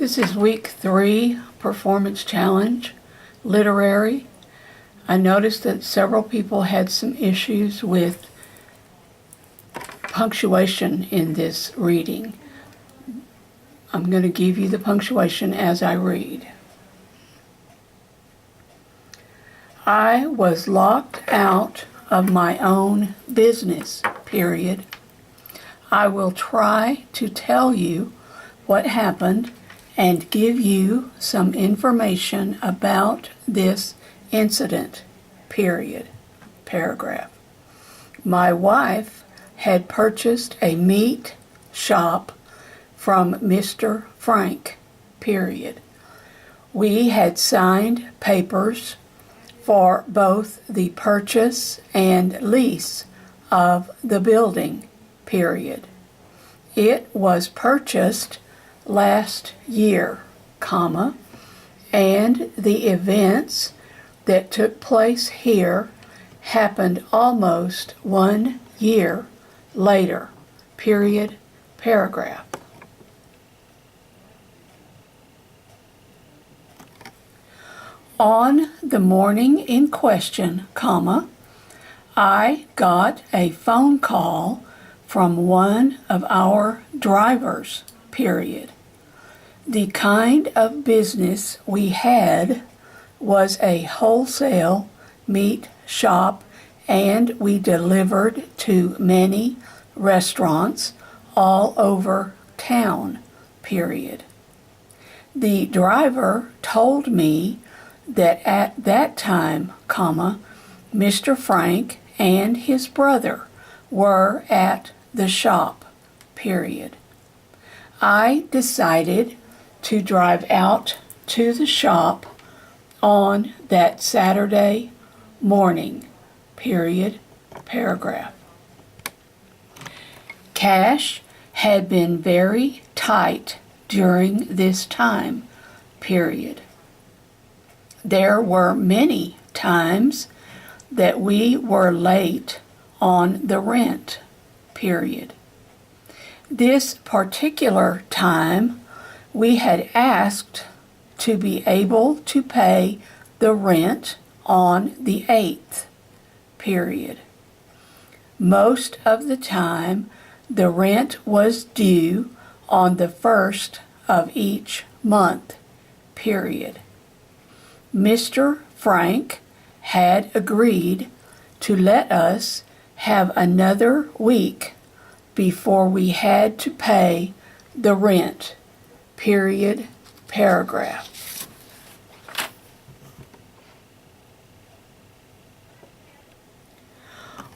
This is week 3, performance challenge, literary. I noticed that several people had some issues with punctuation in this reading. I'm going to give you the punctuation as I read. I was locked out of my own business, period. I will try to tell you what happened and give you some information about this incident, period, paragraph. My wife had purchased a meat shop from Mr. Frank, period. We had signed papers for both the purchase and lease of the building, period. It was purchased last year, comma, and the events that took place here happened almost 1 year later, period, paragraph. On the morning in question, comma, I got a phone call from one of our drivers, period. The kind of business we had was a wholesale meat shop, and we delivered to many restaurants all over town, period. The driver told me that at that time, comma, Mr. Frank and his brother were at the shop, period. I decided to drive out to the shop on that Saturday morning, period, paragraph. Cash had been very tight during this time, period. There were many times that we were late on the rent, period. This particular time, we had asked to be able to pay the rent on the 8th, period. Most of the time, the rent was due on the 1st of each month, period. Mr. Frank had agreed to let us have another week before we had to pay the rent, period, paragraph.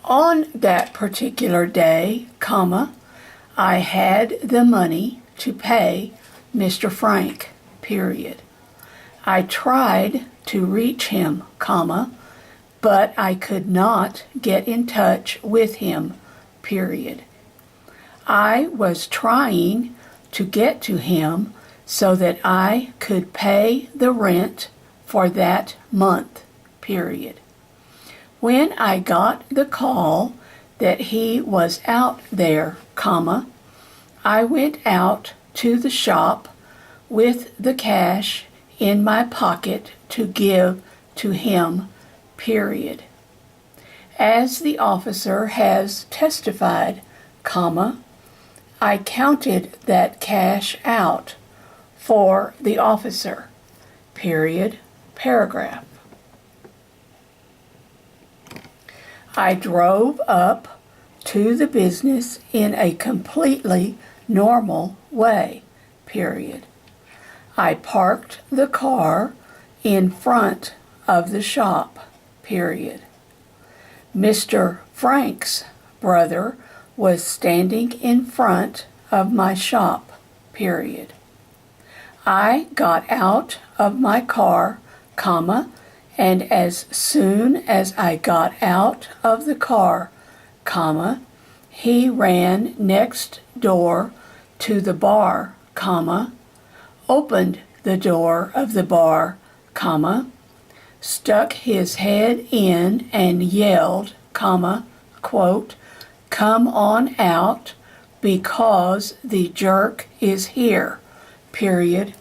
On that particular day, comma, I had the money to pay Mr. Frank, period. I tried to reach him, comma, but I could not get in touch with him, period. I was trying to get to him so that I could pay the rent for that month, period. When I got the call that he was out there, comma, I went out to the shop with the cash in my pocket to give to him, period. As the officer has testified, comma, I counted that cash out for the officer, period, paragraph. I drove up to the business in a completely normal way, period. I parked the car in front of the shop, period. Mr. Frank's brother was standing in front of my shop, period. I got out of my car, comma, and as soon as I got out of the car, comma, he ran next door to the bar, comma, opened the door of the bar, comma, stuck his head in and yelled, comma, quote, "Come on out because the jerk is here," period,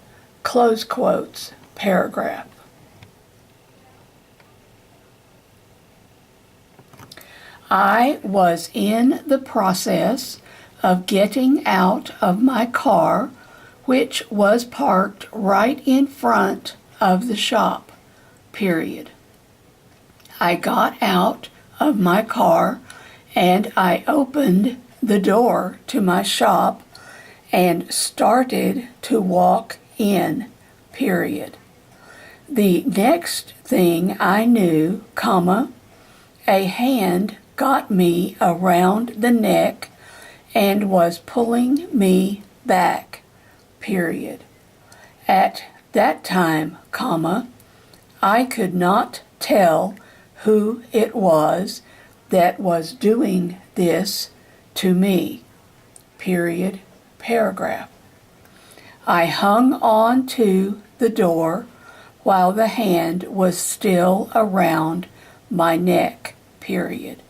close quotes, paragraph. I was in the process of getting out of my car, which was parked right in front of the shop, period. I got out of my car and I opened the door to my shop and started to walk in, period. The next thing I knew, comma, a hand got me around the neck and was pulling me back, period. At that time, comma, I could not tell who it was that was doing this to me, period, paragraph. I hung on to the door while the hand was still around my neck, period.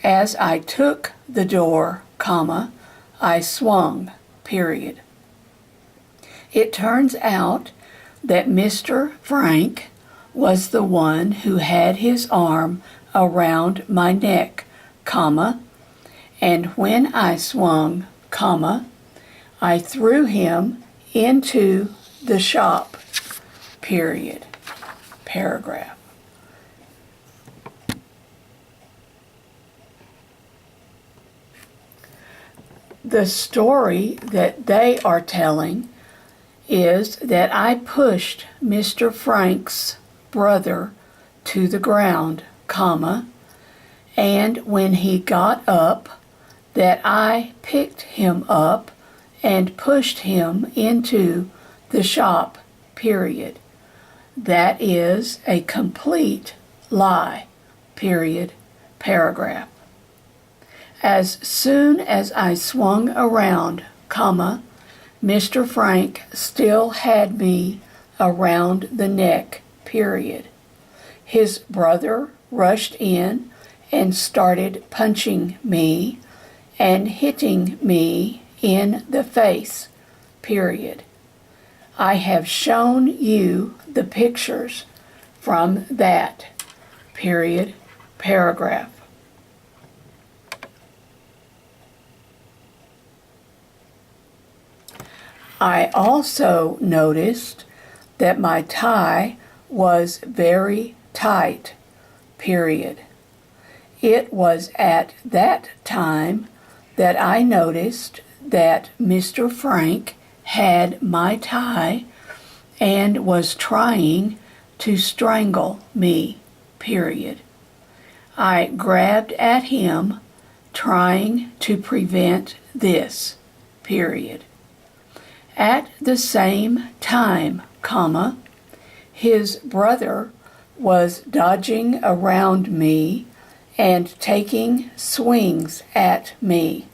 As I took the door, comma, I swung, period. It turns out that Mr. Frank was the one who had his arm around my neck, comma, and when I swung, comma, I threw him into the shop, period, paragraph. The story that they are telling is that I pushed Mr. Frank's brother to the ground, comma, and when he got up, that I picked him up and pushed him into the shop, period. That is a complete lie, period, paragraph. As soon as I swung around, comma, Mr. Frank still had me around the neck, period. His brother rushed in and started punching me and hitting me in the face, period. I have shown you the pictures from that, period, paragraph. I also noticed that my tie was very tight, period. It was at that time that I noticed that Mr. Frank had my tie and was trying to strangle me, period. I grabbed at him, trying to prevent this, period. At the same time, comma, his brother was dodging around me and taking swings at me,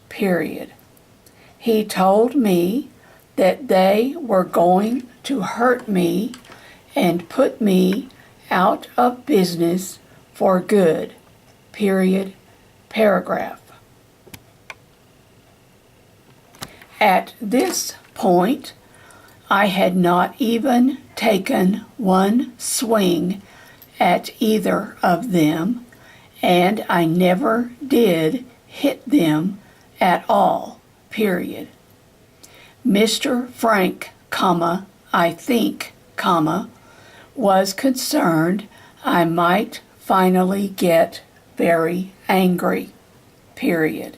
period. He told me that they were going to hurt me and put me out of business for good, period, paragraph. At this point, I had not even taken one swing at either of them, and I never did hit them at all, period. Mr. Frank, comma, I think, comma, was concerned I might finally get very angry, period.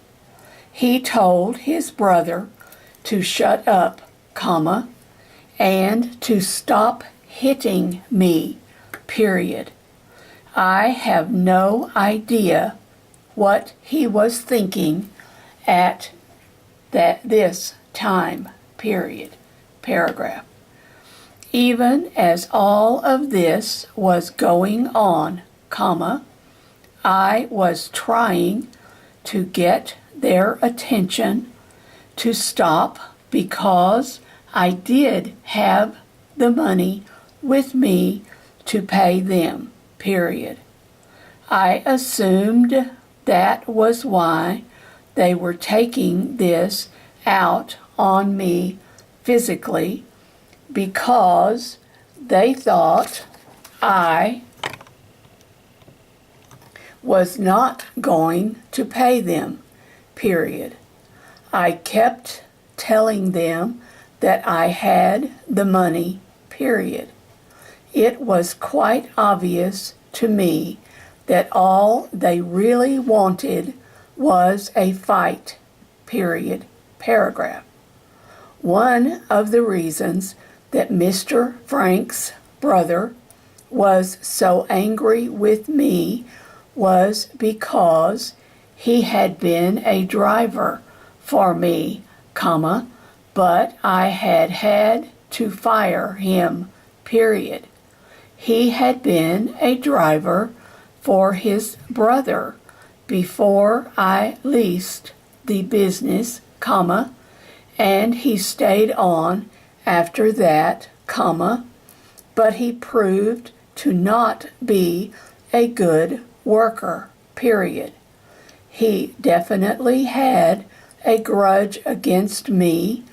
He told his brother to shut up, comma, and to stop hitting me, period. I have no idea what he was thinking at this time, period, paragraph. Even as all of this was going on, comma, I was trying to get their attention to stop because I did have the money with me to pay them, period. I assumed that was why they were taking this out on me physically, because they thought I was not going to pay them, period. I kept telling them that I had the money, period. It was quite obvious to me that all they really wanted was a fight, period, paragraph. One of the reasons that Mr. Frank's brother was so angry with me was because he had been a driver for me, but I had to fire him, period. He had been a driver for his brother before I leased the business, and he stayed on after that, but he proved to not be a good worker, period. He definitely had a grudge against me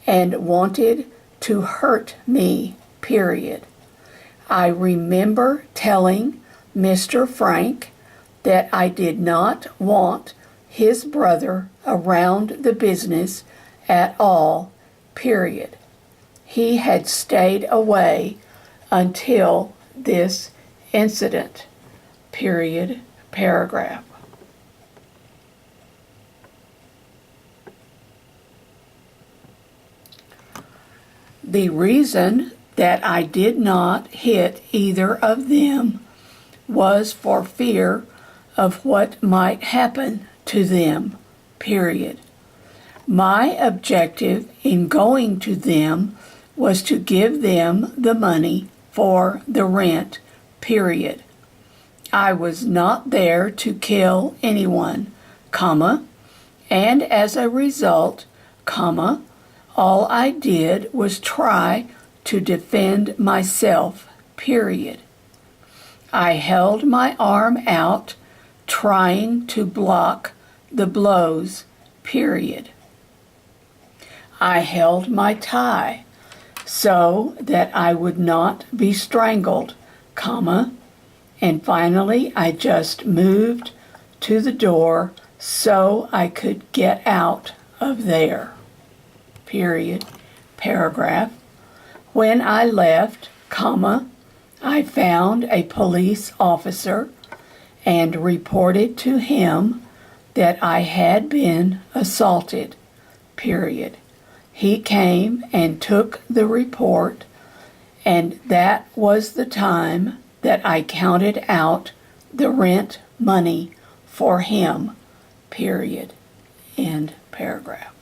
and wanted to hurt me, period. I remember telling Mr. Frank that I did not want his brother around the business at all, period. He had stayed away until this incident, period, paragraph. The reason that I did not hit either of them was for fear of what might happen to them, period. My objective in going to them was to give them the money for the rent, period. I was not there to kill anyone, and as a result, all I did was try to defend myself, period. I held my arm out, trying to block the blows, period. I held my tie so that I would not be strangled, and finally I just moved to the door so I could get out of there, period, paragraph. When I left, I found a police officer and reported to him that I had been assaulted, period. He came and took the report, and that was the time that I counted out the rent money for him, period, end paragraph.